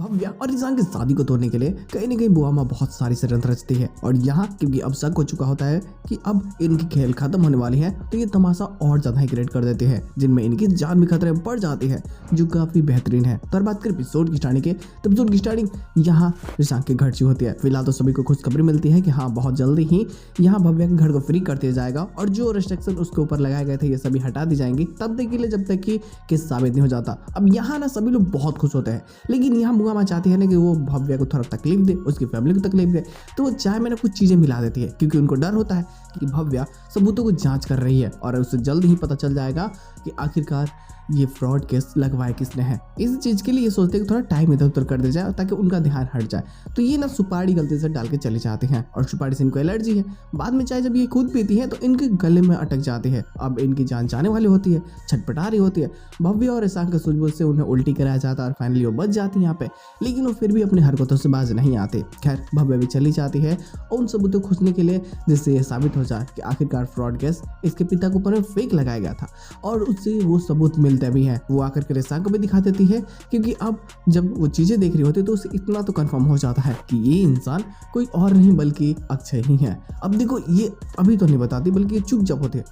भव्या और ईशान की शादी को तोड़ने के लिए कहीं न कहीं बुआ माँ बहुत सारी षड्यंत्र रचती है। और यहाँ क्योंकि अब शक हो चुका होता है कि अब इनकी खेल खत्म होने वाली है, तो ये तमाशा और ज्यादा ही क्रिएट कर देते हैं, जिनमें इनकी जान भी खतरे में पड़ जाती है, जो काफी बेहतरीन है। तो बात करें एपिसोड की स्टार्टिंग के, तो एपिसोड की स्टार्टिंग यहाँ ईशान के घर से होती है। फिलहाल तो सभी को खुशखबरी मिलती है कि हाँ, बहुत जल्दी ही यहाँ भव्या के घर को फ्री कर दिया जाएगा और जो रिस्ट्रिक्शन उसके ऊपर लगाए गए थे ये सभी हटा दी जाएंगी, तब तक के लिए जब तक कि केस साबित नहीं हो जाता। अब यहाँ ना सभी लोग बहुत खुश होते हैं, लेकिन यहाँ बुआ माँ चाहती है ना कि वो भव्या को थोड़ा तकलीफ दे, उसकी फैमिली को तकलीफ दे, तो वो चाय में ना कुछ चीजें मिला देती है, क्योंकि उनको डर होता है कि भव्या सबूतों को जांच कर रही है और उसे जल्द ही पता चल जाएगा कि आखिरकार ये फ्रॉड केस लगवाया किसने है। इस चीज के लिए ये सोचते हैं कि थोड़ा टाइम इधर उधर कर दिया जाए ताकि उनका ध्यान हट जाए। तो ये ना सुपारी गलती से डाल के चले जाते हैं और सुपारी से इनको एलर्जी है। बाद में चाय जब ये खुद पीती है तो इनके गले में अटक जाती है। अब इनकी जान जाने वाली होती है, छटपटा रही होती है। भव्या और ईशान के सूझबूझ से उन्हें उल्टी कराया जाता है और फाइनली वो बच जाती है यहाँ पे, लेकिन वो फिर भी अपनी हरकतों से बाज नहीं आते। खैर, भव्या भी चली जाती है और उन सबूतों को खोजने के लिए, जिससे ये साबित हो जाए कि आखिरकार फ्रॉड केस इसके पिता के ऊपर में फेक लगाया गया था। और उससे वो सबूत मिलते भी हैं। वो आकर के ईशान को भी दिखा देती है, क्योंकि अब जब वो चीजें देख रही होती है तो उसे इतना तो कंफर्म हो जाता है कि ये इंसान कोई और नहीं बल्कि अक्षय ही है। अब देखो, ये अभी तो नहीं बताती, बल्कि ये चुप जब होते हैं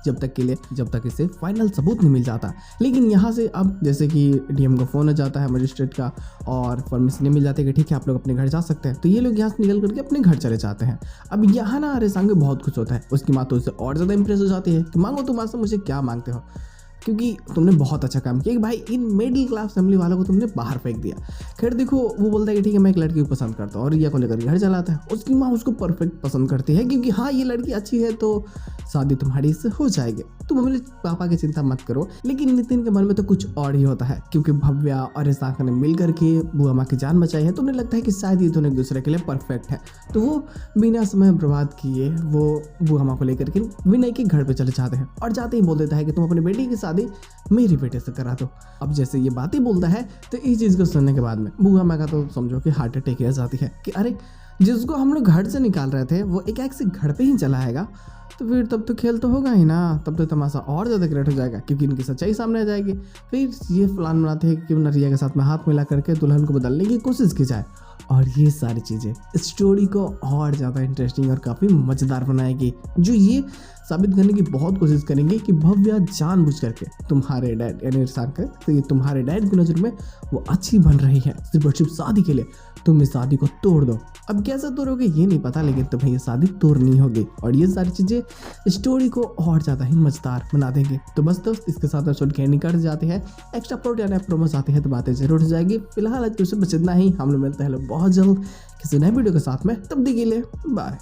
जब तक इसे फाइनल सबूत नहीं मिल जाता। लेकिन यहाँ से अब जैसे कि डीएम का फोन आ जाता है, मजिस्ट्रेट का, और परमिशन नहीं मिल जाती कि ठीक है आप लोग अपने घर जा सकते हैं, तो ये लोग यहाँ से निकल करके अपने घर चले जाते हैं। अब यहाँ ना ईशान भी बहुत खुश होता है। उसकी माँ तो उससे और ज्यादा इंप्रेस हो जाती है कि मांगो तुम आज से मुझे क्या मांगते हो, क्योंकि तुमने बहुत अच्छा काम किया कि भाई इन मिडिल क्लास फैमिली वालों को तुमने बाहर फेंक दिया। खैर देखो, वो बोलता है कि ठीक है मैं एक लड़की को पसंद करता हूँ, और रिया को लेकर घर चलाता है। उसकी माँ उसको परफेक्ट पसंद करती है, क्योंकि हाँ ये लड़की अच्छी है तो शादी तुम्हारी इससे हो जाएगी, तुम अपने पापा की चिंता मत करो। लेकिन नितिन के मन में तो कुछ और ही होता है, क्योंकि भव्या और ईशान ने मिल करके बुआ माँ की जान बचाई है, तो उन्हें लगता है कि शायद ये दोनों एक दूसरे के लिए परफेक्ट है। तो वो बिना समय बर्बाद किए वो बुआ माँ को लेकर के विनय के घर पे चले जाते हैं और जाते ही बोल देता है कि तुम अपनी बेटी की शादी मेरी बेटे से करा दो। अब जैसे ये बातें बोलता है तो इस चीज को सुनने के बाद में बुआ माँ का तो समझो कि हार्ट अटैक आ जाती है कि अरे, जिसको हम लोग घर से निकाल रहे थे वो एक से घर पे ही चला आएगा, तो फिर तब तो खेल तो होगा ही ना, तब तो तमाशा और ज़्यादा क्रिएट हो जाएगा, क्योंकि इनकी सच्चाई सामने आ जाएगी। फिर ये प्लान बनाते हैं कि क्यों ना रिया के साथ में हाथ मिला करके दुल्हन को बदलने की कोशिश की जाए। और ये सारी चीज़ें स्टोरी को और ज़्यादा इंटरेस्टिंग और काफ़ी मज़ेदार बनाएगी, जो ये साबित करने की बहुत कोशिश करेंगे कि भव्या जानबूझ करके तुम्हारे डैड यानी ईशान का, तो ये तुम्हारे डैड की नज़र में वो अच्छी बन रही है सिर्फ और सिर्फ शादी के लिए। तुम इस शादी को तोड़ दो। अब कैसे तोड़ोगे ये नहीं पता, लेकिन तुम्हें ये शादी तोड़नी होगी। और ये सारी चीज़ें स्टोरी को और ज़्यादा ही मज़ेदार बना देंगे। तो बस दोस्त, इसके साथ एपिसोड के निकट जाते हैं, एक्स्ट्रा प्लॉट यानी प्रोमोस आते हैं तो बातें जरूर हो जाएगी। फिलहाल आज के बस इतना ही। हम लोग मिलते हैं बहुत जल्द किसी नए वीडियो के साथ में, तब तक के लिए बाय।